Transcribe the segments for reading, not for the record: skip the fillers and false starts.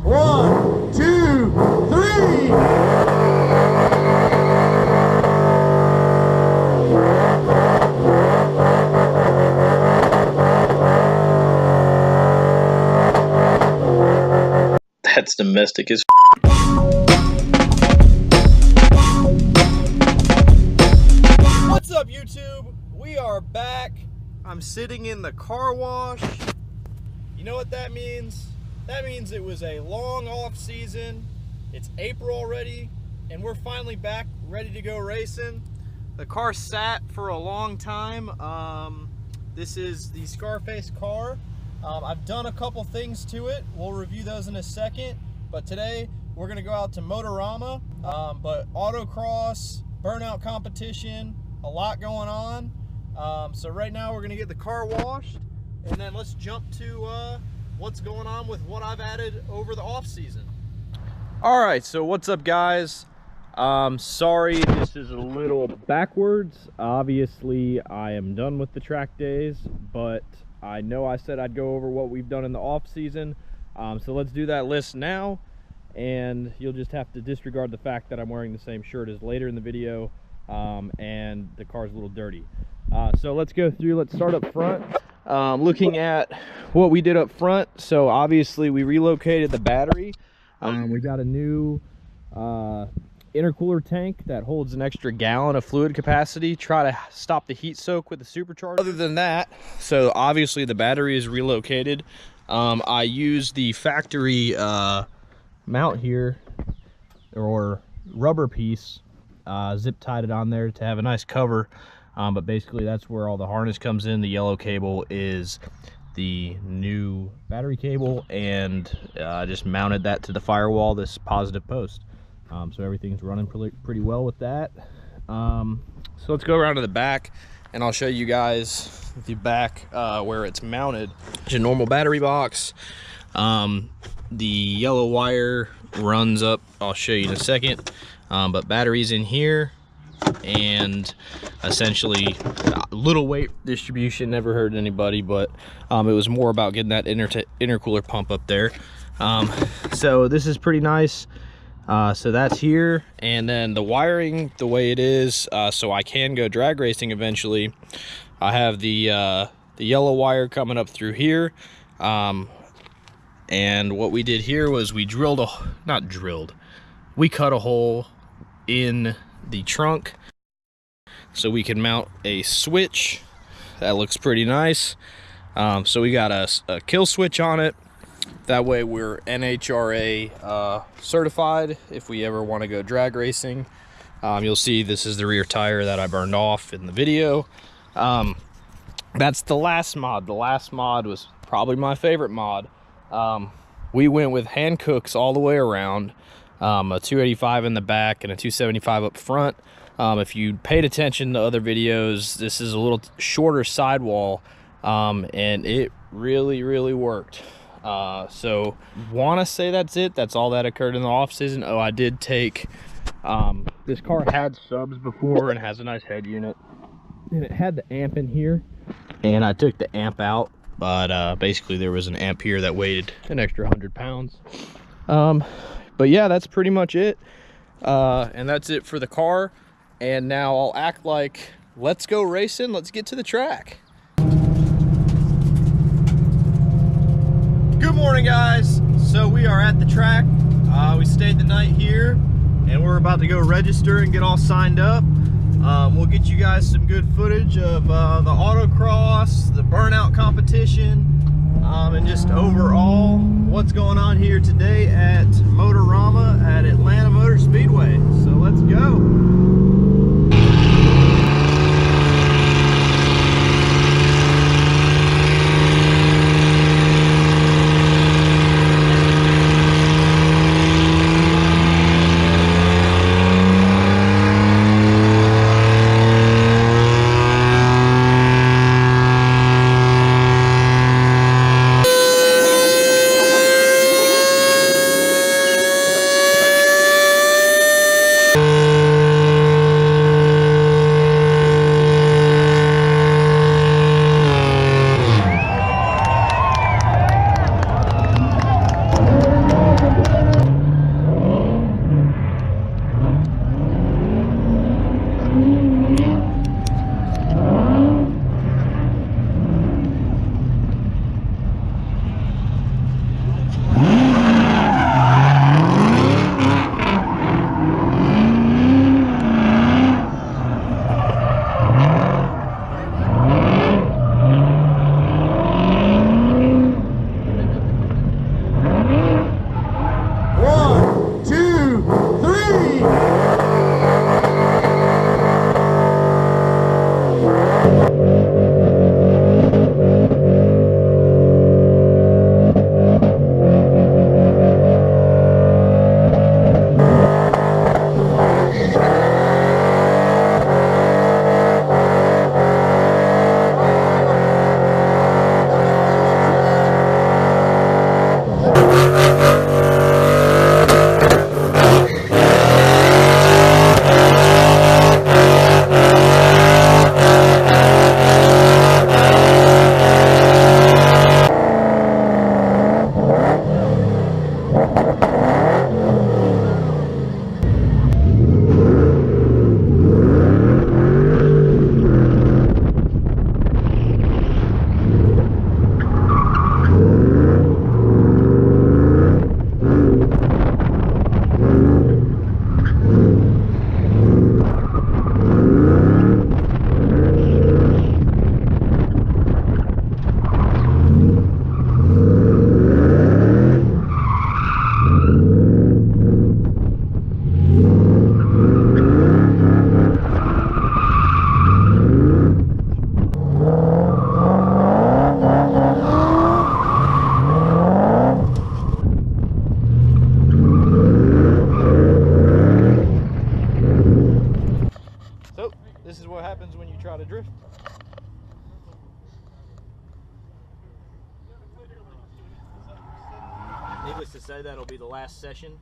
1, 2, 3. That's domestic as What's up, YouTube? We are back. I'm sitting in the car wash. You know what that means? That means it was a long off season. It's April already, and we're finally back, ready to go racing. The car sat for a long time. This is the Scarface car. I've done a couple things to it. We'll review those in a second. But today we're gonna go out to Motorama. But autocross, burnout competition, a lot going on. So right now we're gonna get the car washed, and then let's jump to what's going on with what I've added over the off season. All right, so what's up, guys? Sorry, this is a little backwards. Obviously, I am done with the track days, but I know I said I'd go over what we've done in the off season. So let's do that list now, and you'll just have to disregard the fact that I'm wearing the same shirt as later in the video, and the car's a little dirty. So let's go through. Let's start up front. Looking at what we did up front, so obviously we relocated the battery. We got a new intercooler tank that holds an extra gallon of fluid capacity. Try to stop the heat soak with the supercharger. Other than that, so obviously the battery is relocated. I used the factory mount here, or rubber piece, zip tied it on there to have a nice cover. But basically that's where all the harness comes in. The yellow cable is the new battery cable, and I just mounted that to the firewall, this positive post. So everything's running pretty well with that. So let's go around to the back, and I'll show you guys the back where it's mounted. It's a normal battery box. The yellow wire runs up, I'll show you in a second, but batteries in here, and essentially little weight distribution. Never hurt anybody, but it was more about getting that intercooler pump up there. So this is pretty nice. So that's here, and then the wiring the way it is, so I can go drag racing eventually. I have the yellow wire coming up through here, and what we did here was we we cut a hole in the trunk so we can mount a switch. That looks pretty nice. So we got a kill switch on it. That way we're NHRA certified if we ever want to go drag racing. You'll see this is the rear tire that I burned off in the video. That's the last mod. The last mod was probably my favorite mod. We went with hand cooks all the way around, a 285 in the back and a 275 up front. If you paid attention to other videos, this is a little shorter sidewall, and it really worked. So want to say that's it. That's all that occurred in the off season. Oh, I did take, this car had subs before and has a nice head unit, and it had the amp in here, and I took the amp out, but basically there was an amp here that weighed an extra 100 pounds. But yeah, that's pretty much it. And that's it for the car. And now I'll act like, let's go racing. Let's get to the track. Good morning, guys. So we are at the track. We stayed the night here, and we're about to go register and get all signed up. We'll get you guys some good footage of the autocross, the burnout competition, and just overall what's going on here today at Motorama at Atlanta Motor Speedway. So let's go. to say that'll be the last session.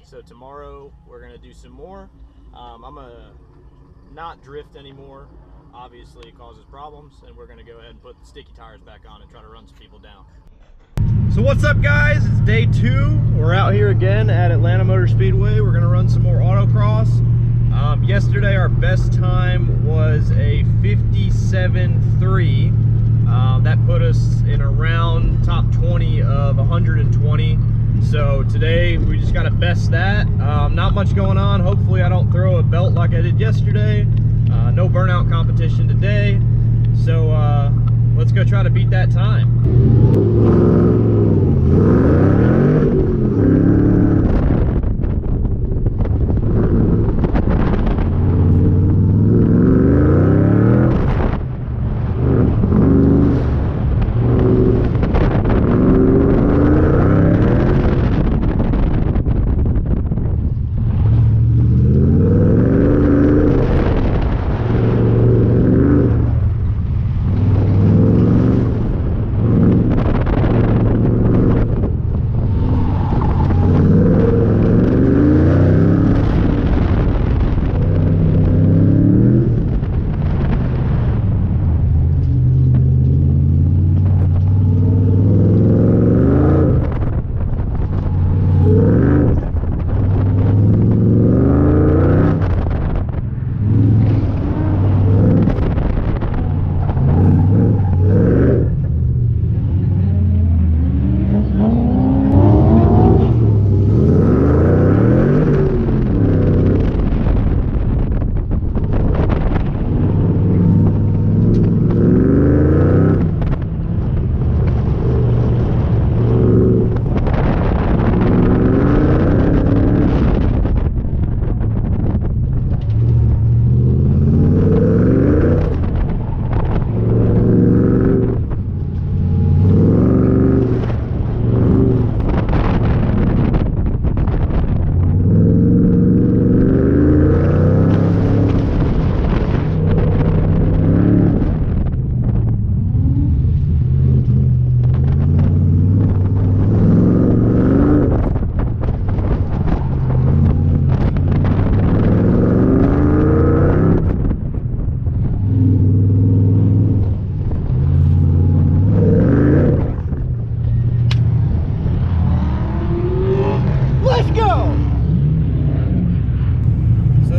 So tomorrow we're gonna do some more. I'm gonna not drift anymore. Obviously it causes problems, and we're gonna go ahead and put the sticky tires back on and try to run some people down. So what's up, guys? It's day 2. We're out here again at Atlanta Motor Speedway. We're gonna run some more autocross. Yesterday our best time was a 57.3. That put us in around top 20 of 120. So today we just gotta best that. Not much going on. Hopefully I don't throw a belt like I did yesterday. No burnout competition today. So let's go try to beat that time.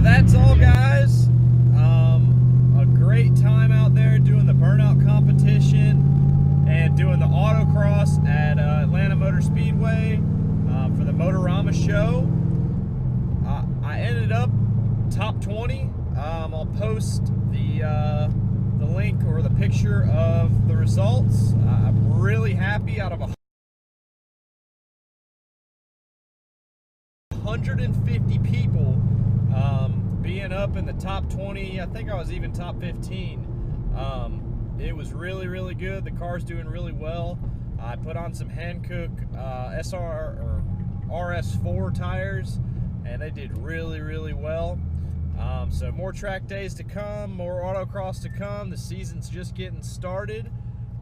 That's all, guys. A great time out there doing the burnout competition and doing the autocross at Atlanta Motor Speedway for the Motorama show. I ended up top 20. I'll post the link or the picture of the results. I'm really happy. Out of 150 people, being up in the top 20, I think I was even top 15. It was really, really good. The car's doing really well. I put on some Hankook SR or RS4 tires, and they did really, really well. So more track days to come, more autocross to come. The season's just getting started.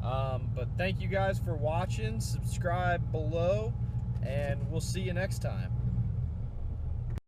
But thank you guys for watching. Subscribe below, and we'll see you next time.